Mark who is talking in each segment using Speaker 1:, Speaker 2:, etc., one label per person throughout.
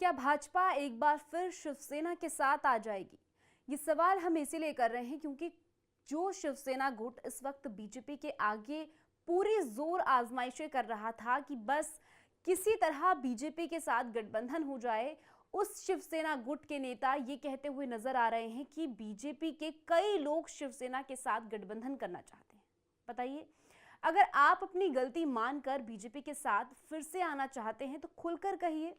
Speaker 1: क्या भाजपा एक बार फिर शिवसेना के साथ आ जाएगी? ये सवाल हम इसीलिए कर रहे हैं क्योंकि जो शिवसेना गुट इस वक्त बीजेपी के आगे पूरी जोर आजमाइशें कर रहा था कि बस किसी तरह बीजेपी के साथ गठबंधन हो जाए, उस शिवसेना गुट के नेता ये कहते हुए नजर आ रहे हैं कि बीजेपी के कई लोग शिवसेना के साथ गठबंधन करना चाहते हैं। बताइए, अगर आप अपनी गलती मानकर बीजेपी के साथ फिर से आना चाहते हैं तो खुलकर कहिए।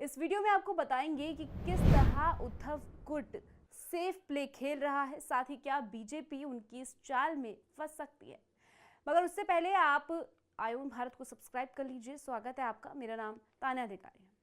Speaker 1: इस वीडियो में आपको बताएंगे कि किस तरह उद्धव गुट सेफ प्ले खेल रहा है, साथ ही क्या बीजेपी उनकी इस चाल में फंस सकती है। मगर उससे पहले आप आयुन भारत को सब्सक्राइब कर लीजिए। स्वागत है आपका, मेरा नाम तान्या अधिकारी है।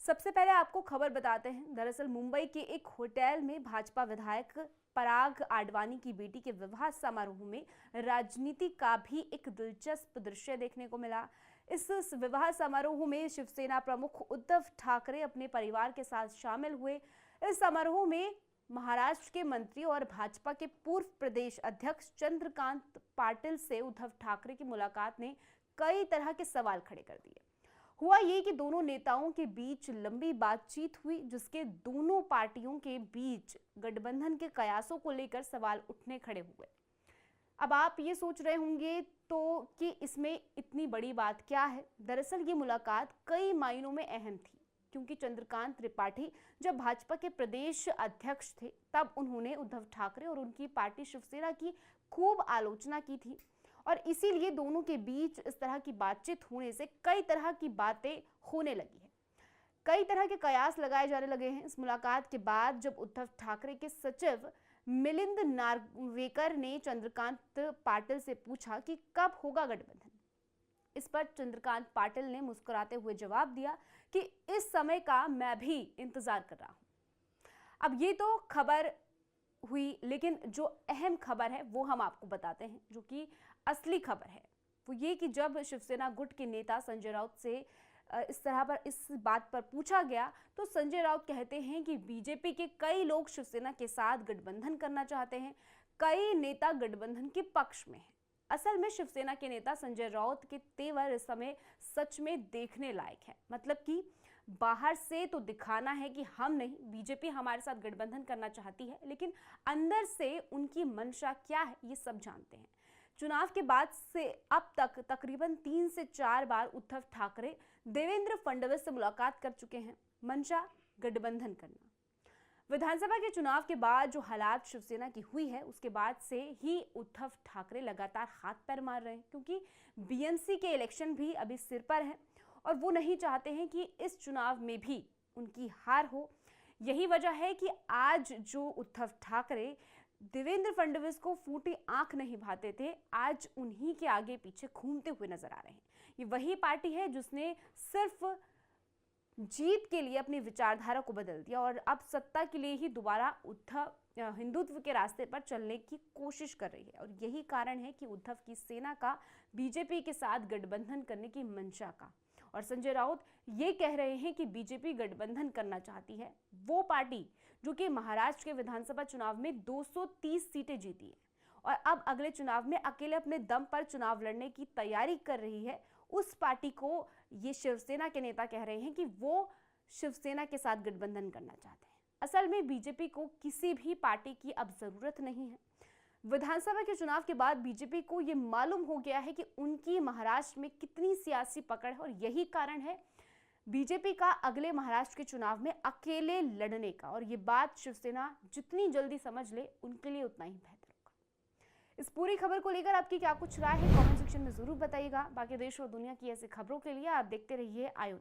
Speaker 1: सबसे पहले आपको खबर बताते हैं। दरअसल मुंबई के एक होटल में भाजपा विधायक पराग आडवाणी की बेटी के विवाह समारोह में राजनीति का भी एक दिलचस्प दृश्य देखने को मिला। इस विवाह समारोह में शिवसेना प्रमुख उद्धव ठाकरे अपने परिवार के साथ शामिल हुए। इस समारोह में महाराष्ट्र के मंत्री और भाजपा के पूर्व प्रदेश अध्यक्ष चंद्रकांत पाटिल से उद्धव ठाकरे की मुलाकात ने कई तरह के सवाल खड़े कर दिए। हुआ ये कि दोनों नेताओं के बीच लंबी बातचीत हुई, जिसके दोनों पार्टियों के बीच गठबंधन के कयासों को लेकर सवाल उठने खड़े हुए। अब आप ये सोच रहे होंगे तो कि इसमें इतनी बड़ी बात क्या है। दरअसल ये मुलाकात कई मायनों में अहम थी, क्योंकि चंद्रकांत त्रिपाठी जब भाजपा के प्रदेश अध्यक्ष थे तब उन्होंने उद्धव ठाकरे और उनकी पार्टी शिवसेना की खूब आलोचना की थी, और इसीलिए दोनों के बीच इस तरह की बातचीत होने से कई तरह की बातें होने लगी है। कई तरह के कयास लगाए जाने लगे हैं। इस मुलाकात के बाद जब उद्धव ठाकरे के सचिव मिलिंद नार्वेकर ने चंद्रकांत पाटिल से पूछा कि कब होगा गठबंधन, इस पर चंद्रकांत पाटिल ने मुस्कुराते हुए जवाब दिया कि इस समय का मैं भी इंतजार कर रहा हूं। अब ये तो खबर हुई, लेकिन जो अहम खबर है वो हम आपको बताते हैं। जो कि असली खबर है वो ये कि जब शिवसेना गुट के नेता संजय राउत से इस बात पर पूछा गया तो संजय राउत कहते हैं कि बीजेपी के कई लोग शिवसेना के साथ गठबंधन करना चाहते हैं, कई नेता गठबंधन के पक्ष में हैं। असल में शिवसेना के नेता संजय राउत के तेवर इस समय सच में देखने लायक है। मतलब कि बाहर से तो दिखाना है कि हम नहीं, बीजेपी हमारे साथ गठबंधन करना चाहती है, लेकिन अंदर से उनकी मंशा क्या है ये सब जानते हैं। चुनाव के बाद से अब तक तकरीबन 3 से 4 बार उद्धव ठाकरे देवेंद्र फडणवीस से मुलाकात कर चुके हैं। मंशा गठबंधन करना। विधानसभा के चुनाव के बाद जो हालात शिवसेना की हुई है, उसके बाद से ही उद्धव ठाकरे लगातार हाथ पैर मार रहे हैं, क्योंकि बीएमसी के इलेक्शन भी अभी सिर पर है और वो नहीं चाहते हैं कि इस चुनाव में भी उनकी हार हो। यही वजह है कि आज जो उद्धव ठाकरे देवेंद्र फडणवीस को फूटी आंख नहीं भाते थे, आज उन्हीं के आगे पीछे घूमते हुए नजर आ रहे हैं। ये वही पार्टी है जिसने सिर्फ जीत के लिए अपनी विचारधारा को बदल दिया और अब सत्ता के लिए ही दोबारा उद्धव हिंदुत्व के रास्ते पर चलने की कोशिश कर रही है। और यही कारण है कि उद्धव की सेना का बीजेपी के साथ गठबंधन करने की मंशा का। और संजय राउत ये कह रहे हैं कि बीजेपी गठबंधन करना चाहती है वो पार्टी जो कि महाराष्ट्र के विधानसभा चुनाव में 230 सीटें जीती है और अब अगले चुनाव में अकेले अपने दम पर चुनाव लड़ने की तैयारी कर रही है। उस पार्टी को ये शिवसेना के नेता कह रहे हैं कि वो शिवसेना के साथ गठबंधन करना चाहते हैं। असल में बीजेपी को किसी भी पार्टी की अब जरूरत नहीं है। विधानसभा के चुनाव के बाद बीजेपी को यह मालूम हो गया है कि उनकी महाराष्ट्र में कितनी सियासी पकड़ है, और यही कारण है बीजेपी का अगले महाराष्ट्र के चुनाव में अकेले लड़ने का। और ये बात शिवसेना जितनी जल्दी समझ ले उनके लिए उतना ही बेहतर होगा। इस पूरी खबर को लेकर आपकी क्या कुछ राय है, कमेंट सेक्शन में जरूर बताइएगा। बाकी देश और दुनिया की ऐसी खबरों के लिए आप देखते रहिए आयुन।